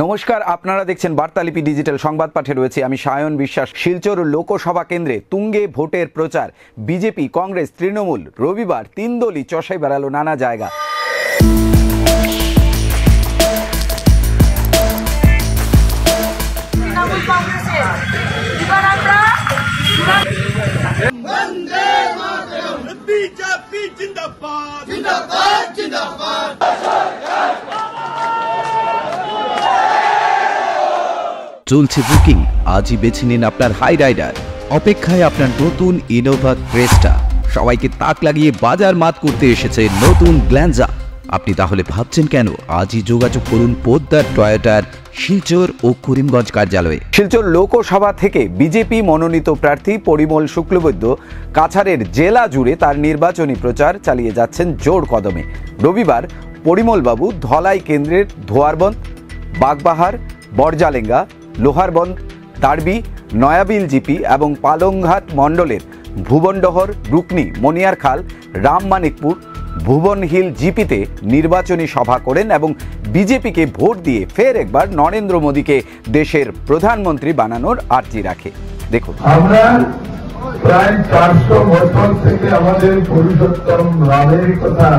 নমস্কার, আপনারা দেখছেন বার্তালিপি ডিজিটাল সংবাদ পাঠে রয়েছে আমি সায়ন বিশ্বাস। শিলচর লোকসভা কেন্দ্রে তুঙ্গে ভোটের প্রচার। বিজেপি, কংগ্রেস, তৃণমূল রবিবার তিন দলই চষাই বেড়ালো নানা জায়গা। চলছে বুকিং, আজই বেছে নিন আপনার হাই রাইডার। অপেক্ষায় আপনার নতুন ইনোভা ক্রেস্টা। সবাইকে তাক লাগিয়ে বাজার মাত করতে এসেছে নতুন গ্ল্যান্জা। আপনি তাহলে ভাবছেন কেন? আজই যোগাযোগ করুন পোদ্দার টয়োটার শিলচর ও করিমগঞ্জ কার্যালয়ে। শিলচর লোকসভা থেকে বিজেপি মনোনীত প্রার্থী পরিমল শুক্লবৈদ্য কাছাড়ের জেলা জুড়ে তার নির্বাচনী প্রচার চালিয়ে যাচ্ছেন জোর কদমে। রবিবার পরিমলবাবু ধলাই কেন্দ্রের ধোয়ারবন্দ, বাগবাহার, বরজালেঙ্গা, লোহারবন্দ, দাড়বি, নয়াবিল জিপি এবং পালংঘাট মণ্ডলের ভুবনডহর, রুকনি, মনিয়ারখাল, রামমানিকপুর, ভুবনহিল জিপিতে নির্বাচনী সভা করেন এবং বিজেপিকে ভোট দিয়ে ফের একবার নরেন্দ্র মোদীকে দেশের প্রধানমন্ত্রী বানানোর আর্জি রাখে। দেখুন, আমরা প্রায় 400 বছর থেকে আমাদের পুরুষোত্তম রামের কথা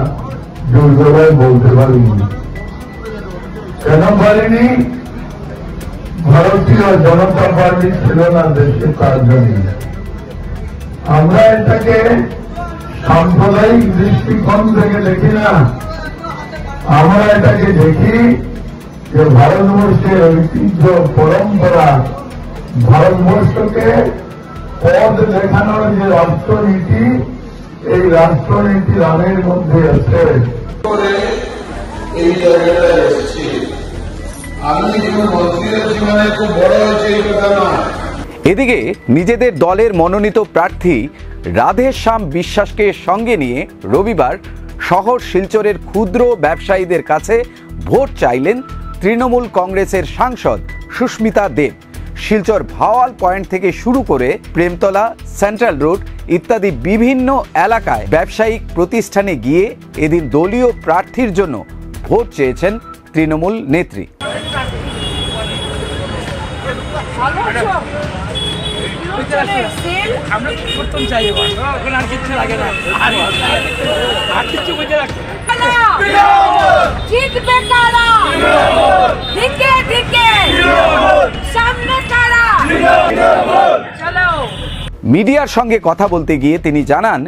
জোরগলায় বলতে পারিনি। কেন পারিনি? ভারতীয় জনতা পার্টি ছিল না দেশে, তার জন্য। আমরা এটাকে সাম্প্রদায়িক দৃষ্টিকোণ থেকে দেখি না, আমরা এটাকে দেখি যে ভারতবর্ষের ঐতিহ্য, পরম্পরা, ভারতবর্ষকে পথ দেখানোর যে রাষ্ট্রনীতি, এই রাষ্ট্রনীতি রামের মধ্যে আছে। এই জায়গাটায় এসেছি আমি, কিন্তু মন্ত্রীর জীবনে খুব বড় হয়েছে এই কথা নয়। এদিকে নিজেদের দলের মনোনীত প্রার্থী রাধেশ্যাম বিশ্বাসকে সঙ্গে নিয়ে রবিবার শহর শিলচরের ক্ষুদ্র ব্যবসায়ীদের কাছে ভোট চাইলেন তৃণমূল কংগ্রেসের সাংসদ সুস্মিতা দেব। শিলচর ভাওয়াল পয়েন্ট থেকে শুরু করে প্রেমতলা, সেন্ট্রাল রোড ইত্যাদি বিভিন্ন এলাকায় ব্যবসায়িক প্রতিষ্ঠানে গিয়ে এদিন দলীয় প্রার্থীর জন্য ভোট চেয়েছেন তৃণমূল নেত্রী। মিডিয়ার সঙ্গে কথা বলতে গিয়ে তিনি জানান,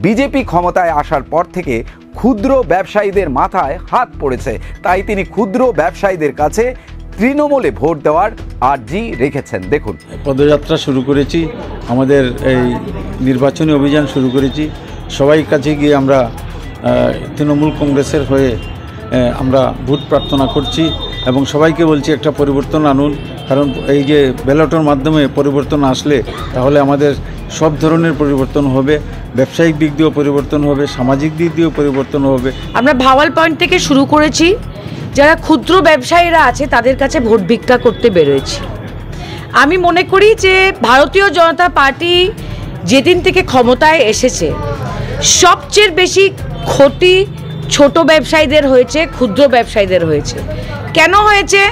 বিজেপি ক্ষমতায় আসার পর থেকে ক্ষুদ্র ব্যবসায়ীদের মাথায় হাত পড়েছে, তাই তিনি ক্ষুদ্র ব্যবসায়ীদের কাছে তৃণমূলে ভোট দেওয়ার আর্জি রেখেছেন। দেখুন, পদযাত্রা শুরু করেছি, আমাদের এই নির্বাচনী অভিযান শুরু করেছি। সবাই কাছে গিয়ে আমরা তৃণমূল কংগ্রেসের হয়ে আমরা ভোট প্রার্থনা করছি এবং সবাইকে বলছি একটা পরিবর্তন আনুন। কারণ এই যে ব্যালটের মাধ্যমে পরিবর্তন আসলে তাহলে আমাদের সব ধরনের পরিবর্তন হবে, ব্যবসায়িক দিক দিয়েও পরিবর্তন হবে, সামাজিক দিক দিয়েও পরিবর্তন হবে। আমরা ভাওয়াল পয়েন্ট থেকে শুরু করেছি, যারা ক্ষুদ্র ব্যবসায়ীরা আছে তাদের কাছে ভোট ভিক্ষা করতে বেরোয়েছি। আমি মনে করি যে ভারতীয় জনতা পার্টি যেদিন থেকে ক্ষমতায় এসেছে সবচেয়ে বেশি ক্ষতি ছোট ব্যবসায়ীদের হয়েছে, ক্ষুদ্র ব্যবসায়ীদের হয়েছে। কেন হয়েছে?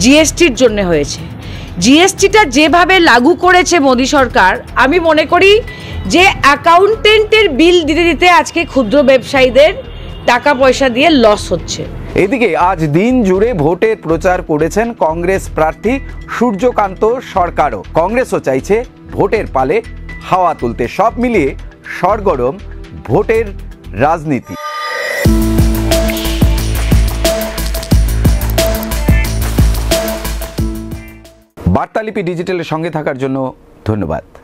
জিএসটির জন্য হয়েছে। জিএসটিটা যেভাবে লাগু করেছে মোদী সরকার, আমি মনে করি যে অ্যাকাউন্টেন্টের বিল দিতে দিতে আজকে ক্ষুদ্র ব্যবসায়ীদের টাকা পয়সা দিয়ে লস হচ্ছে। এদিকে আজ দিন জুড়ে ভোটের প্রচার করেছেন কংগ্রেস প্রার্থী সূর্যকান্ত সরকারও। কংগ্রেসও চাইছে ভোটের পালে হাওয়া তুলতে। সব মিলিয়ে সরগরম ভোটের রাজনীতি। বার্তালিপি ডিজিটালের সঙ্গে থাকার জন্য ধন্যবাদ।